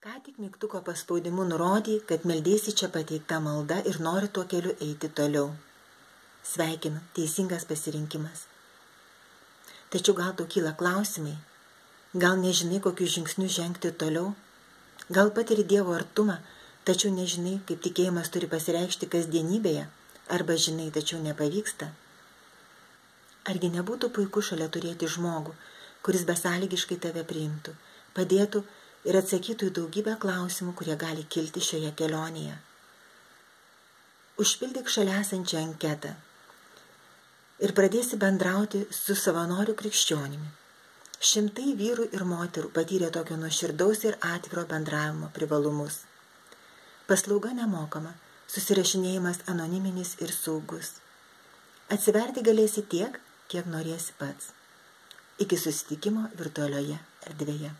Ką tik mygtuko paspaudimu nurodė, kad meldėsi čia pateikta malda ir nori tuo keliu eiti toliau. Sveikinu, teisingas pasirinkimas. Tačiau gal tau kyla klausimai? Gal nežinai, kokius žingsnius žengti toliau? Gal patiri Dievo artumą, tačiau nežinai, kaip tikėjimas turi pasireikšti kasdienybėje? Arba žinai, tačiau nepavyksta? Argi nebūtų puiku šalia turėti žmogų, kuris besąlygiškai tave priimtų, padėtų ir atsakytų į daugybę klausimų, kurie gali kilti šioje kelionėje? Užpildyk šalia esančią anketą ir pradėsi bendrauti su savanoriu krikščionimi. Šimtai vyrų ir moterų patyrė tokio nuoširdaus ir atviro bendravimo privalumus. Paslauga nemokama, susirašinėjimas anoniminis ir saugus. Atsiverti galėsi tiek, kiek norėsi pats. Iki susitikimo virtualioje erdvėje.